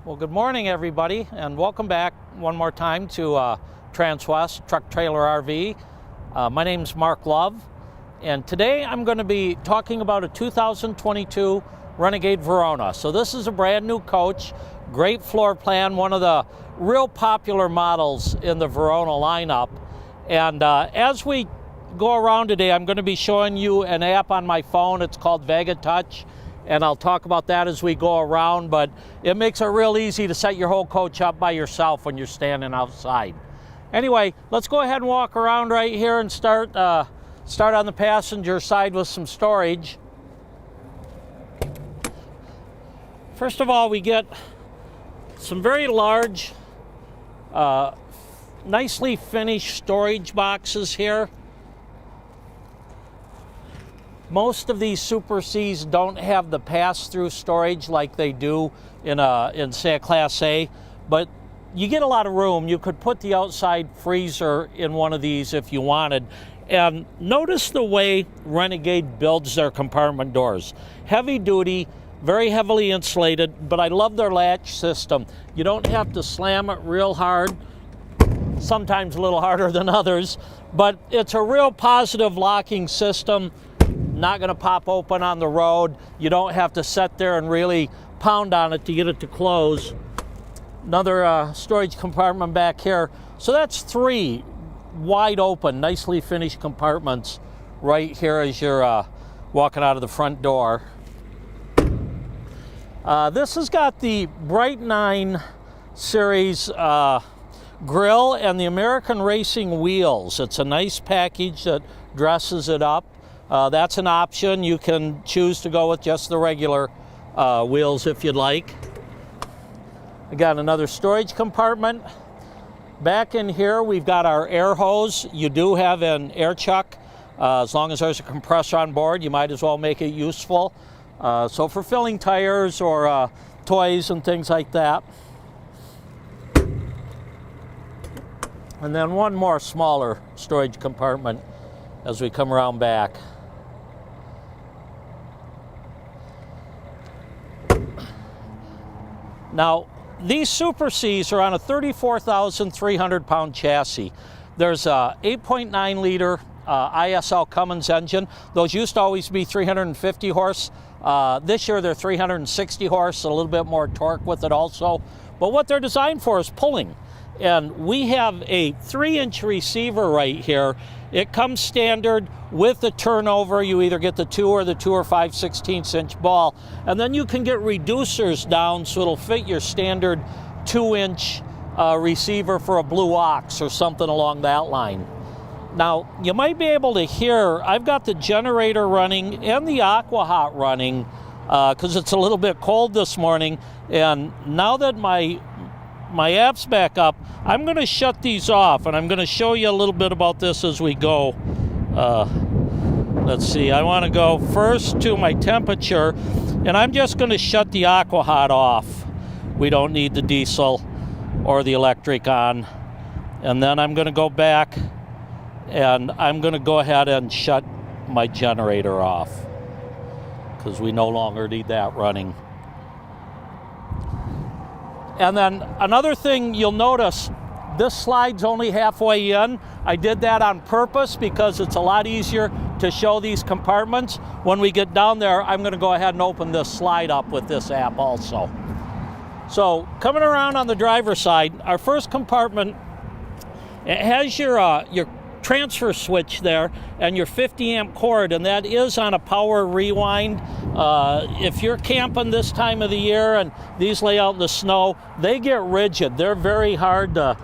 Well, good morning, everybody, and welcome back one more time to Transwest Truck Trailer RV. My name's Mark Love, and today I'm going to be talking about a 2022 Renegade Verona. So this is a brand new coach, great floor plan, one of the real popular models in the Verona lineup. And as we go around today, I'm going to be showing you an app on my phone. It's called Vega Touch. And I'll talk about that as we go around, but it makes it real easy to set your whole coach up by yourself when you're standing outside. Anyway, let's go ahead and walk around right here and start on the passenger side with some storage. First of all, we get some very large, nicely finished storage boxes here. Most of these Super Cs don't have the pass-through storage like they do in say a Class A, but you get a lot of room. You could put the outside freezer in one of these if you wanted. And notice the way Renegade builds their compartment doors. Heavy duty, very heavily insulated, but I love their latch system. You don't have to slam it real hard, sometimes a little harder than others, but it's a real positive locking system. Not going to pop open on the road. You don't have to sit there and really pound on it to get it to close. Another storage compartment back here. So that's three wide open, nicely finished compartments right here as you're walking out of the front door. This has got the Bright 9 series grill and the American Racing wheels. It's a nice package that dresses it up. That's an option. You can choose to go with just the regular wheels if you'd like. I got another storage compartment. Back in here, we've got our air hose. You do have an air chuck. As long as there's a compressor on board, you might as well make it useful. So for filling tires or toys and things like that. And then one more smaller storage compartment as we come around back. Now, these Super Cs are on a 34,300 pound chassis. There's a 8.9 liter ISL Cummins engine. Those used to always be 350 horse. This year they're 360 horse, a little bit more torque with it also. But what they're designed for is pulling. And we have a 3-inch receiver right here. It comes standard with the turnover. You either get the 2 or 5/16 inch ball. And then you can get reducers down so it'll fit your standard 2-inch receiver for a Blue Ox or something along that line. Now, you might be able to hear, I've got the generator running and the Aqua Hot running because it's a little bit cold this morning. And now that my app's back up, I'm going to shut these off, and I'm going to show you a little bit about this as we go. Let's see, I want to go first to my temperature, and I'm just going to shut the Aqua Hot off. We don't need the diesel or the electric on. And then I'm going to go back, and I'm going to go ahead and shut my generator off, because we no longer need that running. And then another thing you'll notice, this slide's only halfway in. I did that on purpose because it's a lot easier to show these compartments. When we get down there, I'm going to go ahead and open this slide up with this app also. So coming around on the driver's side, our first compartment, it has your transfer switch there and your 50 amp cord, and that is on a power rewind. If you're camping this time of the year and these lay out in the snow, they get rigid. They're very hard to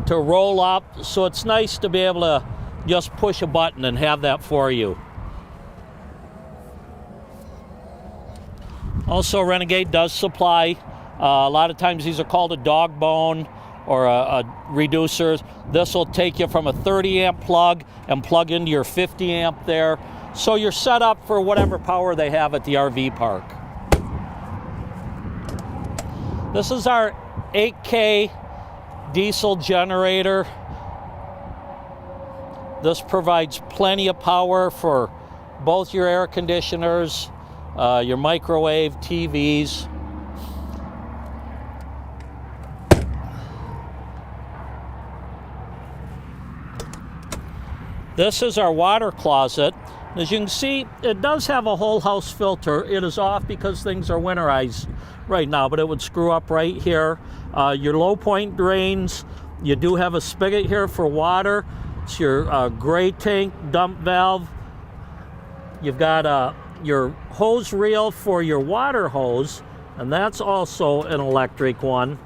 roll up, so it's nice to be able to just push a button and have that for you. Also, Renegade does supply, a lot of times these are called a dog bone or a reducer. This will take you from a 30 amp plug and plug into your 50 amp there. So you're set up for whatever power they have at the RV park. This is our 8K diesel generator. This provides plenty of power for both your air conditioners, your microwave, TVs. This is our water closet. As you can see, it does have a whole house filter. It is off because things are winterized right now, but it would screw up right here. Your low point drains. You do have a spigot here for water. It's your gray tank dump valve. You've got your hose reel for your water hose, and that's also an electric one.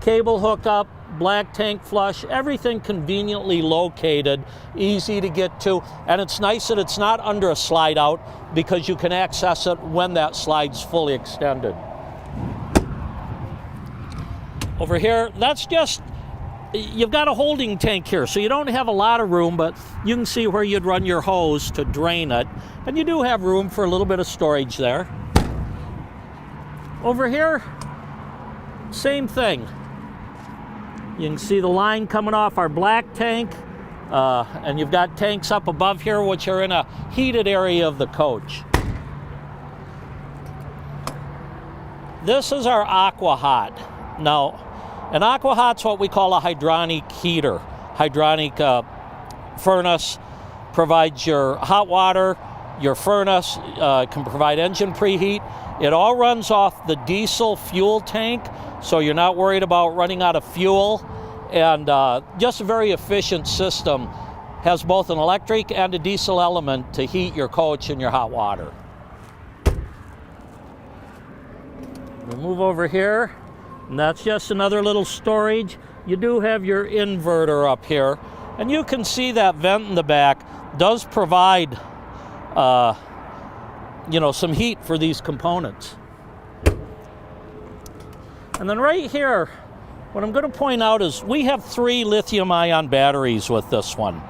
Cable hookup, black tank flush, everything conveniently located, easy to get to, and it's nice that it's not under a slide out because you can access it when that slide's fully extended. Over here, that's just, you've got a holding tank here, so you don't have a lot of room, but you can see where you'd run your hose to drain it, and you do have room for a little bit of storage there. Over here, same thing. You can see the line coming off our black tank, and you've got tanks up above here which are in a heated area of the coach. This is our Aqua Hot. Now, an Aqua Hot's what we call a hydronic heater. Hydronic furnace provides your hot water, your furnace can provide engine preheat. It all runs off the diesel fuel tank, so you're not worried about running out of fuel, and just a very efficient system. Has both an electric and a diesel element to heat your coach and your hot water. We'll move over here, and that's just another little storage. You do have your inverter up here, and you can see that vent in the back does provide some heat for these components. And then right here, what I'm going to point out is we have 3 lithium-ion batteries with this one.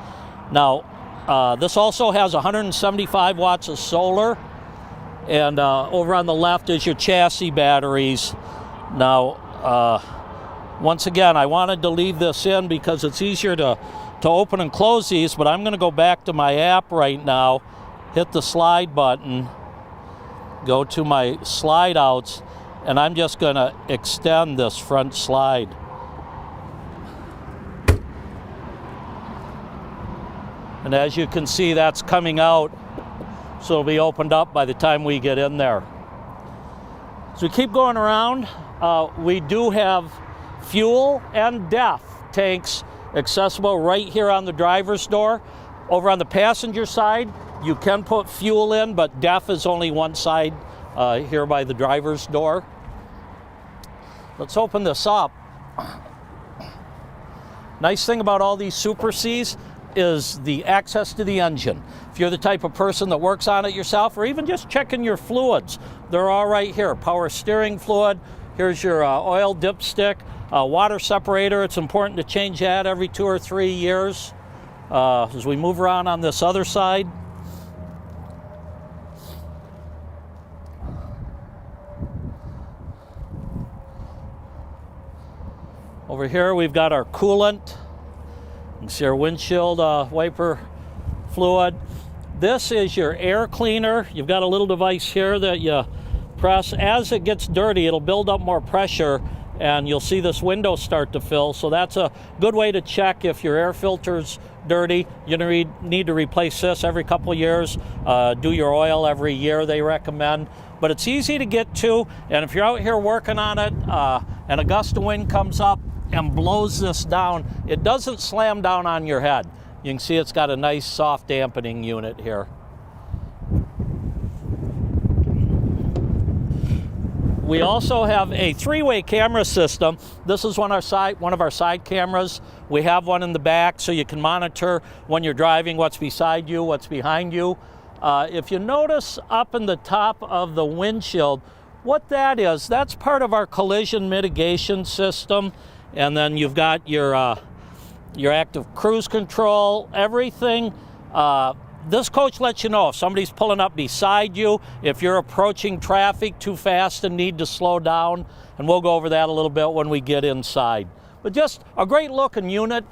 Now, this also has 175 watts of solar, and over on the left is your chassis batteries. Now, once again, I wanted to leave this in because it's easier to open and close these, but I'm going to go back to my app right now, hit the slide button, go to my slide outs, and I'm just going to extend this front slide. And as you can see, that's coming out, so it'll be opened up by the time we get in there. So we keep going around. We do have fuel and DEF tanks accessible right here on the driver's door. Over on the passenger side, you can put fuel in, but DEF is only one side here by the driver's door. Let's open this up. Nice thing about all these Super Cs is the access to the engine. If you're the type of person that works on it yourself, or even just checking your fluids, they're all right here. Power steering fluid, here's your oil dipstick, water separator. It's important to change that every 2 or 3 years. As we move around on this other side, over here we've got our coolant. You can see our windshield wiper fluid. This is your air cleaner. You've got a little device here that you press. As it gets dirty, it'll build up more pressure, and you'll see this window start to fill. So that's a good way to check if your air filter's dirty. You're going to need to replace this every couple of years. Do your oil every year, they recommend. But it's easy to get to, and if you're out here working on it and a gust of wind comes up and blows this down, it doesn't slam down on your head. You can see it's got a nice soft dampening unit here. We also have a 3-way camera system. This is one of our side cameras. We have one in the back so you can monitor when you're driving what's beside you, what's behind you. If you notice up in the top of the windshield, what that is, that's part of our collision mitigation system. And then you've got your active cruise control, everything. This coach lets you know if somebody's pulling up beside you, if you're approaching traffic too fast and need to slow down, and we'll go over that a little bit when we get inside. But just a great looking unit.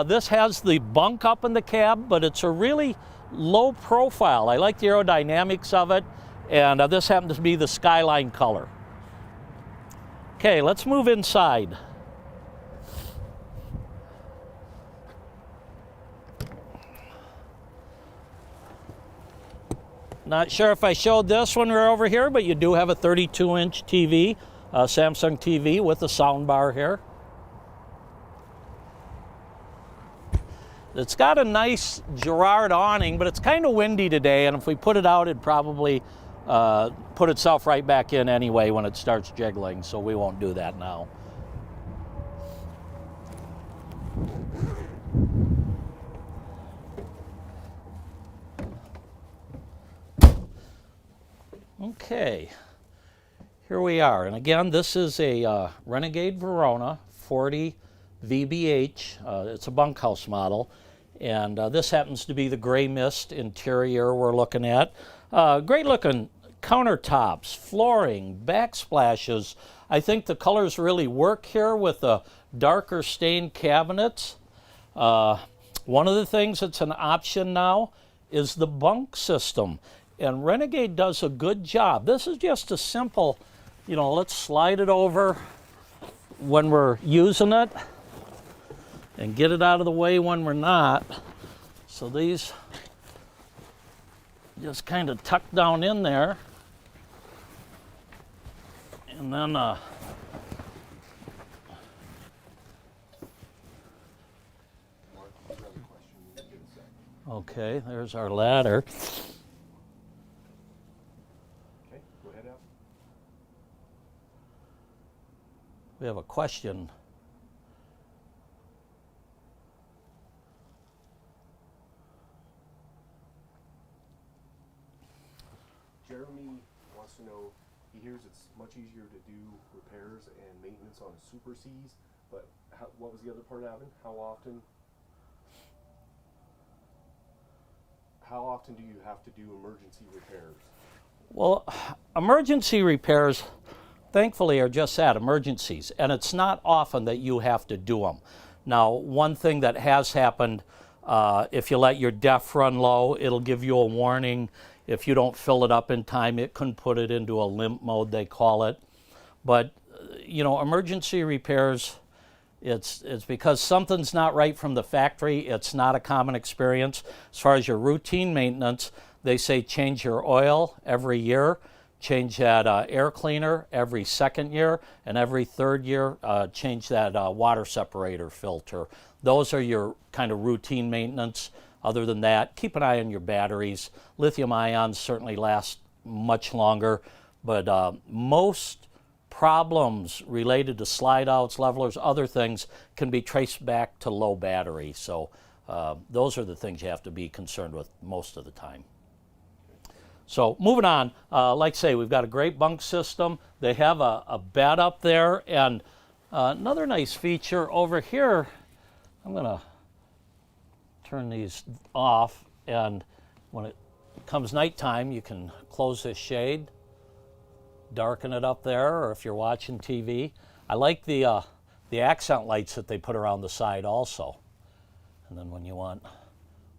This has the bunk up in the cab, but it's a really low profile. I like the aerodynamics of it, and this happens to be the Skyline color. Okay, let's move inside. Not sure if I showed this when we were over here, but you do have a 32-inch TV, Samsung TV with a sound bar here. It's got a nice Girard awning, but it's kind of windy today, and if we put it out, it'd probably put itself right back in anyway when it starts jiggling, so we won't do that now. Okay, here we are, and again, this is a Renegade Verona 40 VBH. It's a bunkhouse model, and this happens to be the gray mist interior we're looking at. Great looking countertops, flooring, backsplashes. I think the colors really work here with the darker stained cabinets. One of the things that's an option now is the bunk system. And Renegade does a good job. This is just a simple, you know, let's slide it over when we're using it and get it out of the way when we're not. So these just kind of tuck down in there. And then okay, there's our ladder. We have a question. Jeremy wants to know, he hears it's much easier to do repairs and maintenance on Super Cs, but what was the other part, Evan? How often do you have to do emergency repairs? Well, emergency repairs, thankfully, are just that, emergencies, and it's not often that you have to do them. Now, one thing that has happened, if you let your def run low, it'll give you a warning. If you don't fill it up in time, it can put it into a limp mode, they call it. But, you know, emergency repairs, it's because something's not right from the factory. It's not a common experience. As far as your routine maintenance, they say change your oil every year. Change that air cleaner every second year, and every third year, change that water separator filter. Those are your kind of routine maintenance. Other than that, keep an eye on your batteries. Lithium ions certainly last much longer, but most problems related to slide outs, levelers, other things can be traced back to low battery. So those are the things you have to be concerned with most of the time. So moving on, like I say, we've got a great bunk system. They have a bed up there, and another nice feature over here, I'm going to turn these off, and when it comes nighttime, you can close this shade, darken it up there, or if you're watching TV. I like the accent lights that they put around the side also. And then when you want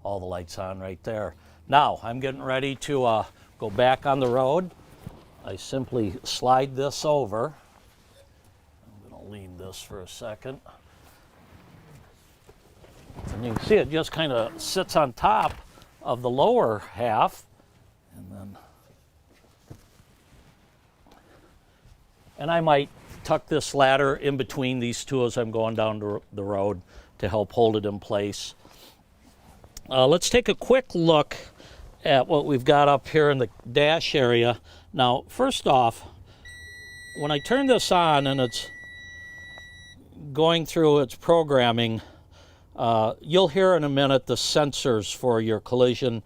all the lights on right there. Now, I'm getting ready to go back on the road. I simply slide this over. I'm going to lean this for a second. And you can see it just kind of sits on top of the lower half. And I might tuck this ladder in between these two as I'm going down the road to help hold it in place. Let's take a quick look at what we've got up here in the dash area. Now, first off, when I turn this on and it's going through its programming, you'll hear in a minute the sensors for your collision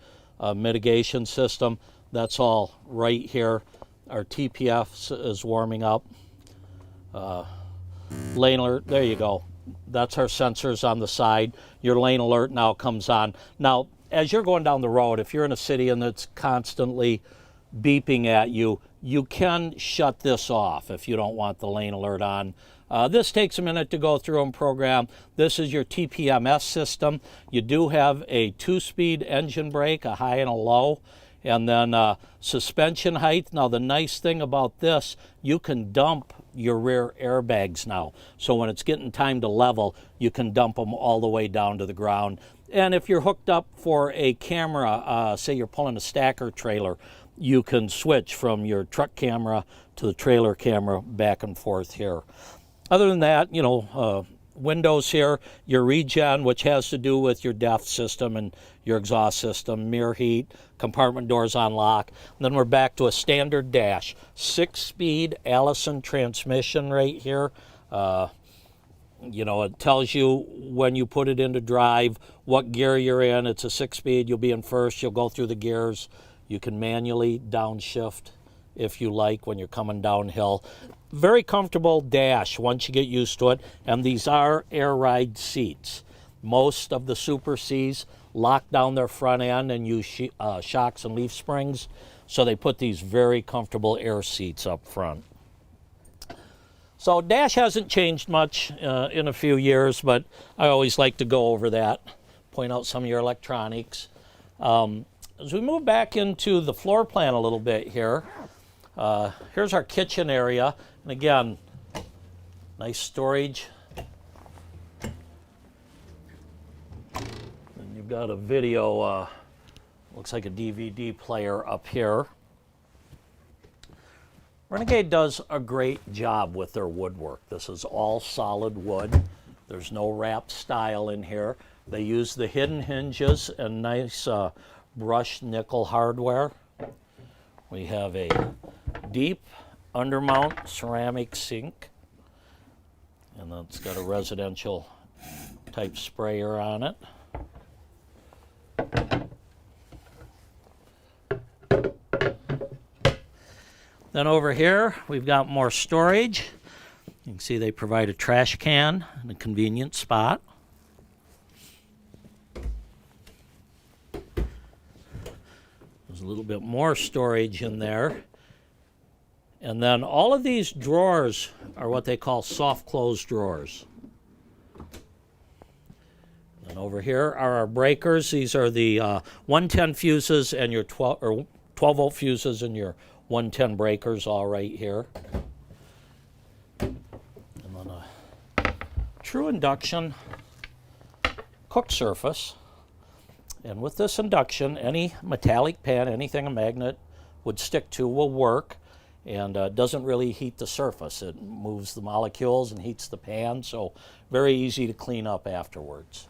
mitigation system. That's all right here. Our TPF is warming up. Lane alert, there you go. That's our sensors on the side. Your lane alert now comes on. Now, as you're going down the road, if you're in a city and it's constantly beeping at you, you can shut this off if you don't want the lane alert on. This takes a minute to go through and program. This is your Tpms system. You do have a 2-speed engine brake, a high and a low, And then suspension height. Now the nice thing about this, you can dump your rear airbags now. So when it's getting time to level, you can dump them all the way down to the ground. And if you're hooked up for a camera, say you're pulling a stacker trailer, you can switch from your truck camera to the trailer camera back and forth here. Other than that, you know, windows here, your regen, which has to do with your DEF system and your exhaust system, mirror heat, compartment doors on lock. And then we're back to a standard dash. 6-speed Allison transmission right here. You know, it tells you when you put it into drive, what gear you're in. It's a 6-speed. You'll be in first. You'll go through the gears. You can manually downshift if you like when you're coming downhill. Very comfortable dash once you get used to it. And these are air ride seats. Most of the Super Cs lock down their front end and use shocks and leaf springs. So they put these very comfortable air seats up front. So dash hasn't changed much in a few years, but I always like to go over that, point out some of your electronics. As we move back into the floor plan a little bit here, here's our kitchen area. And again, nice storage. And you've got a video, looks like a DVD player up here. Renegade does a great job with their woodwork. This is all solid wood. There's no wrap style in here. They use the hidden hinges and nice brushed nickel hardware. We have a deep undermount ceramic sink, and then it's got a residential type sprayer on it. Then over here, we've got more storage. You can see they provide a trash can in a convenient spot. There's a little bit more storage in there. And then all of these drawers are what they call soft close drawers. And over here are our breakers. These are the 110 fuses and your 12 volt fuses and your 110 breakers all right here. And then a true induction cook surface. And with this induction, any metallic pan, anything a magnet would stick to will work, and doesn't really heat the surface. It moves the molecules and heats the pan, so very easy to clean up afterwards.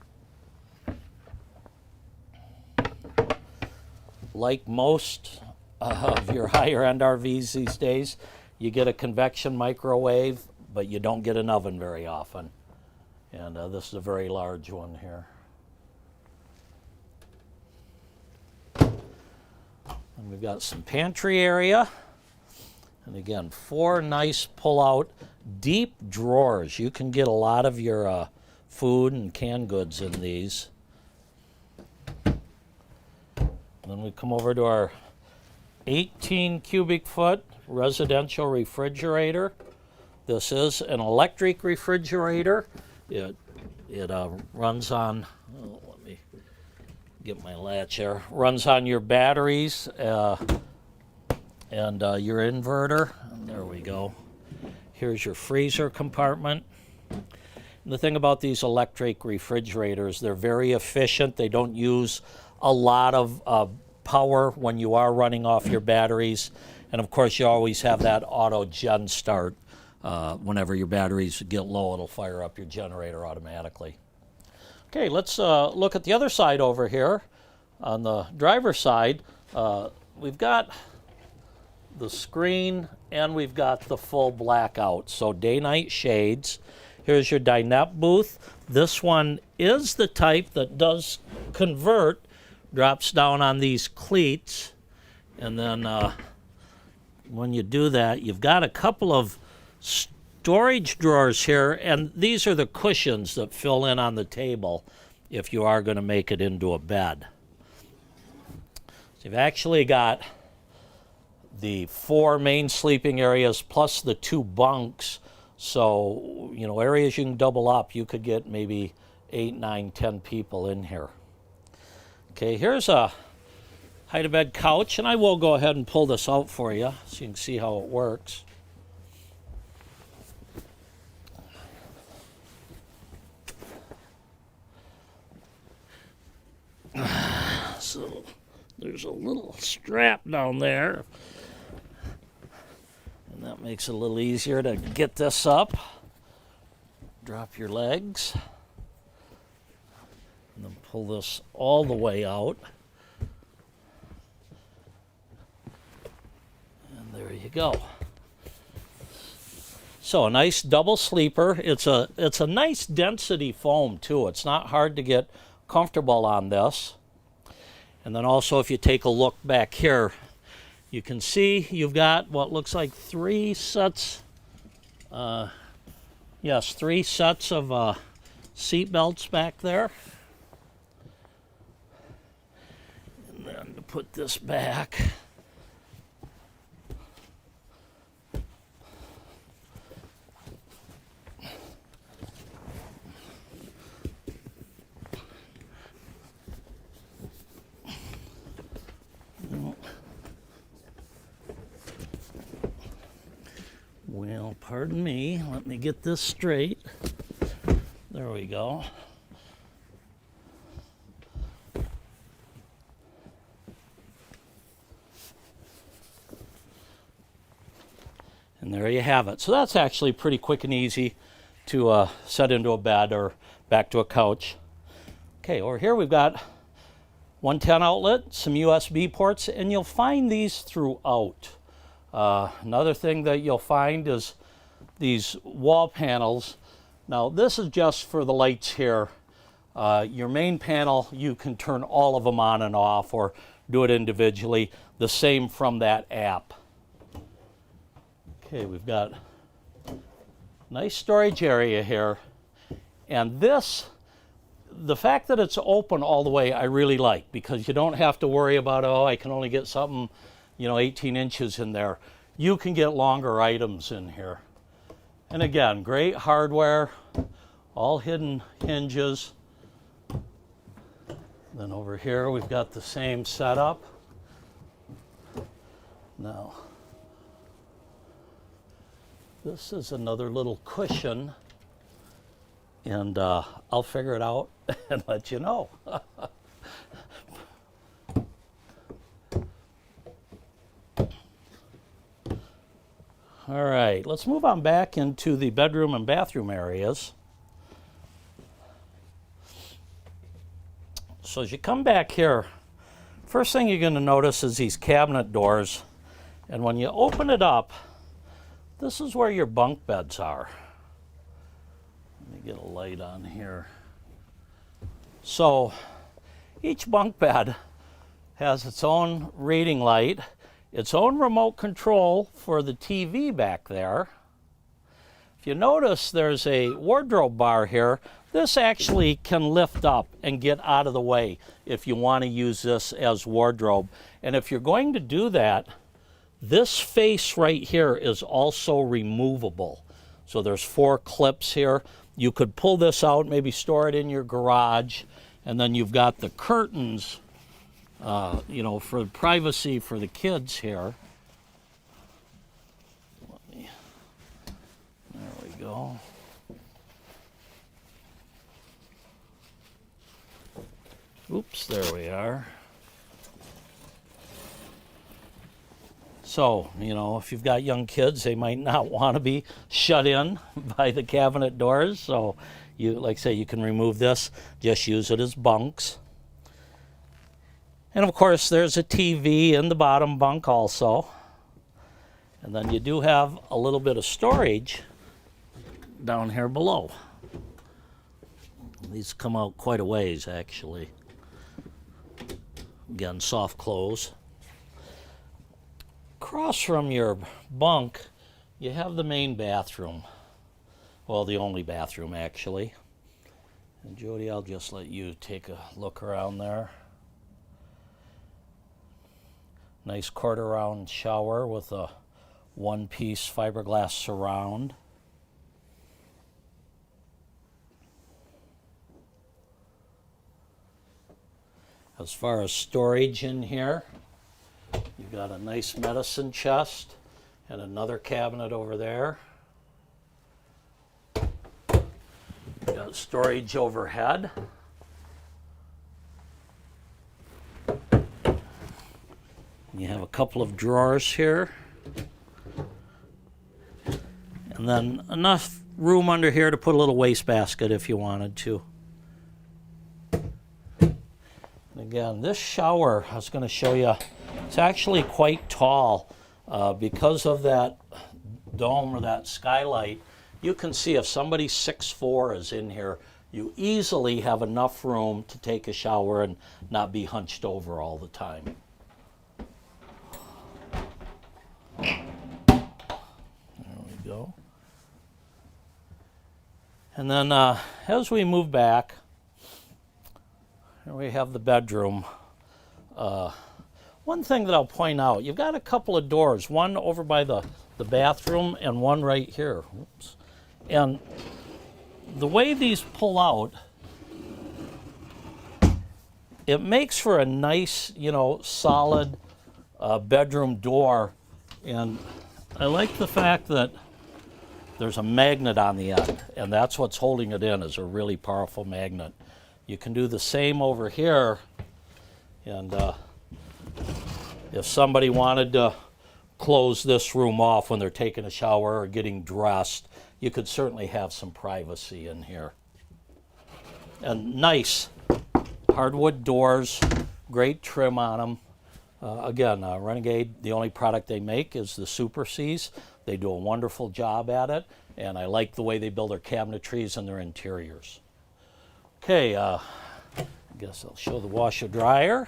Like most of your higher end RVs these days, you get a convection microwave, but you don't get an oven very often. And this is a very large one here. And we've got some pantry area. And again, 4 nice pull-out deep drawers. You can get a lot of your food and canned goods in these. And then we come over to our 18 cubic foot residential refrigerator. This is an electric refrigerator. It runs on, let me get my latch here, runs on your batteries and your inverter. And there we go. Here's your freezer compartment. And the thing about these electric refrigerators, they're very efficient. They don't use a lot of power when you are running off your batteries. And of course, you always have that auto gen start. Whenever your batteries get low, it'll fire up your generator automatically. Okay, let's look at the other side over here. On the driver's side, we've got the screen and we've got the full blackout. So day-night shades. Here's your Dinette Booth. This one is the type that does convert, drops down on these cleats, and then when you do that, you've got a couple of storage drawers here, and these are the cushions that fill in on the table if you are going to make it into a bed. So you've actually got the 4 main sleeping areas plus the 2 bunks. So, you know, areas you can double up. You could get maybe 8, 9, 10 people in here. Okay, here's a hide-a-bed couch, and I will go ahead and pull this out for you so you can see how it works. So there's a little strap down there, and that makes it a little easier to get this up. Drop your legs, and then pull this all the way out. And there you go. So a nice double sleeper. It's a nice density foam too. It's not hard to get comfortable on this. And then also, if you take a look back here, you can see you've got what looks like three sets of seat belts back there. And then to put this back, well, pardon me, let me get this straight. There we go. And there you have it. So that's actually pretty quick and easy to set into a bed or back to a couch. Okay, over here we've got 110 outlet, some USB ports, and you'll find these throughout. Another thing that you'll find is these wall panels. Now this is just for the lights here. Your main panel, you can turn all of them on and off or do it individually. The same from that app. Okay, we've got a nice storage area here. And this, the fact that it's open all the way, I really like, because you don't have to worry about, oh, I can only get something, 18 inches in there. You can get longer items in here. And again, great hardware, all hidden hinges. Then over here we've got the same setup. Now, this is another little cushion, and I'll figure it out and let you know. All right, let's move on back into the bedroom and bathroom areas. So as you come back here, first thing you're going to notice is these cabinet doors. And when you open it up, this is where your bunk beds are. Let me get a light on here. So each bunk bed has its own reading light, its own remote control for the TV back there. If you notice, there's a wardrobe bar here. This actually can lift up and get out of the way if you want to use this as wardrobe. And if you're going to do that, this face right here is also removable. So there's 4 clips here. You could pull this out, maybe store it in your garage, and then you've got the curtains, for privacy for the kids here. There we go. Oops, there we are. So, if you've got young kids, they might not want to be shut in by the cabinet doors. So, like I say, you can remove this, just use it as bunks. And of course, there's a TV in the bottom bunk also. And then you do have a little bit of storage down here below. These come out quite a ways, actually. Again, soft close. Across from your bunk, you have the main bathroom. Well, the only bathroom, actually. And Jody, I'll just let you take a look around there. Nice quarter-round shower with a one-piece fiberglass surround. As far as storage in here, you've got a nice medicine chest and another cabinet over there. You've got storage overhead. You have a couple of drawers here. And then enough room under here to put a little wastebasket if you wanted to. And again, this shower, I was going to show you, it's actually quite tall because of that dome or that skylight. You can see if somebody 6'4" is in here, you easily have enough room to take a shower and not be hunched over all the time. There we go. And then as we move back, here we have the bedroom. One thing that I'll point out, you've got a couple of doors, one over by the bathroom and one right here. Oops. And the way these pull out, it makes for a nice, solid bedroom door. And I like the fact that there's a magnet on the end, and that's what's holding it in, is a really powerful magnet. You can do the same over here, and if somebody wanted to close this room off when they're taking a shower or getting dressed, you could certainly have some privacy in here. And nice hardwood doors, great trim on them. Again, Renegade, the only product they make is the Super Cs. They do a wonderful job at it, and I like the way they build their cabinetries and their interiors. Okay, I guess I'll show the washer dryer.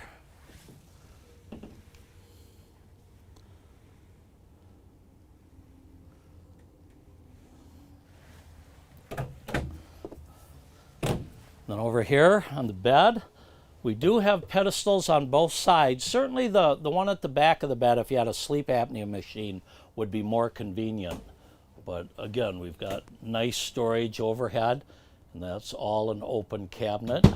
Then over here on the bed, we do have pedestals on both sides. Certainly the one at the back of the bed, if you had a sleep apnea machine, would be more convenient. But again, we've got nice storage overhead, and that's all an open cabinet.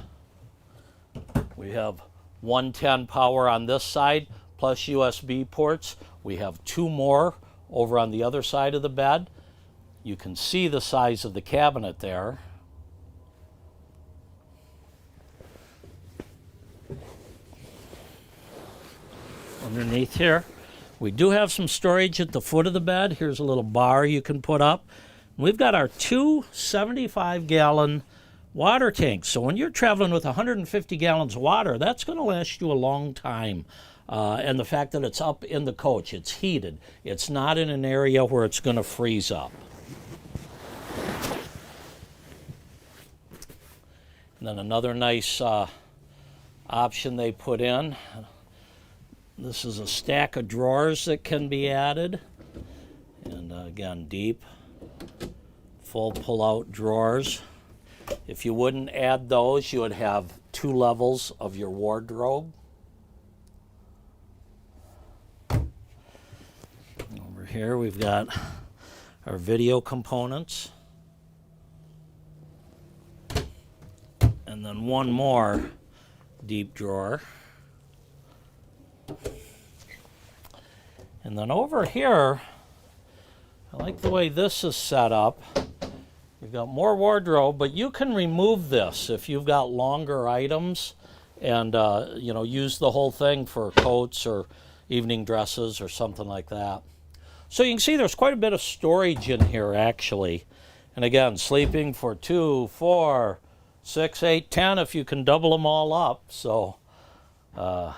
We have 110 power on this side, plus USB ports. We have two more over on the other side of the bed. You can see the size of the cabinet there. Underneath here, we do have some storage at the foot of the bed. Here's a little bar you can put up. We've got our two 75-gallon water tanks. So when you're traveling with 150 gallons of water, that's going to last you a long time. And the fact that it's up in the coach, it's heated. It's not in an area where it's going to freeze up. And then another nice option they put in. This is a stack of drawers that can be added. And again, deep, full pull-out drawers. If you wouldn't add those, you would have 2 levels of your wardrobe. Over here, we've got our video components. And then one more deep drawer. And then over here, I like the way this is set up. You've got more wardrobe, but you can remove this if you've got longer items and use the whole thing for coats or evening dresses or something like that. So you can see there's quite a bit of storage in here actually. And again, sleeping for 2, 4, 6, 8, 10 if you can double them all up. So let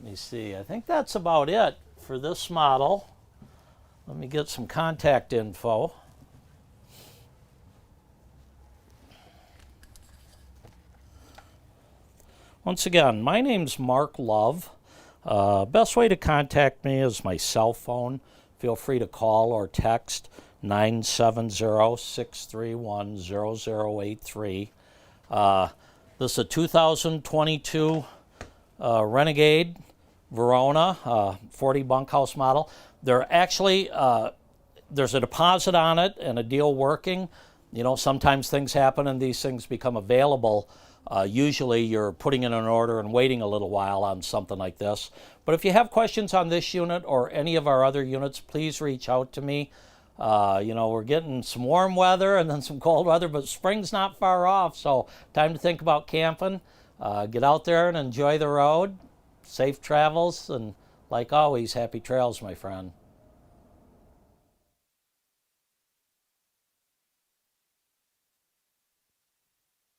me see. I think that's about it for this model. Let me get some contact info. Once again, my name's Mark Love. Best way to contact me is my cell phone. Feel free to call or text 970-631-0083. This is a 2022 Renegade Verona 40 bunkhouse model. They're actually, there's a deposit on it and a deal working. Sometimes things happen and these things become available. Usually you're putting in an order and waiting a little while on something like this. But if you have questions on this unit or any of our other units, please reach out to me. You know, we're getting some warm weather and then some cold weather, but spring's not far off, so time to think about camping. Get out there and enjoy the road. Safe travels, and like always, happy trails, my friend.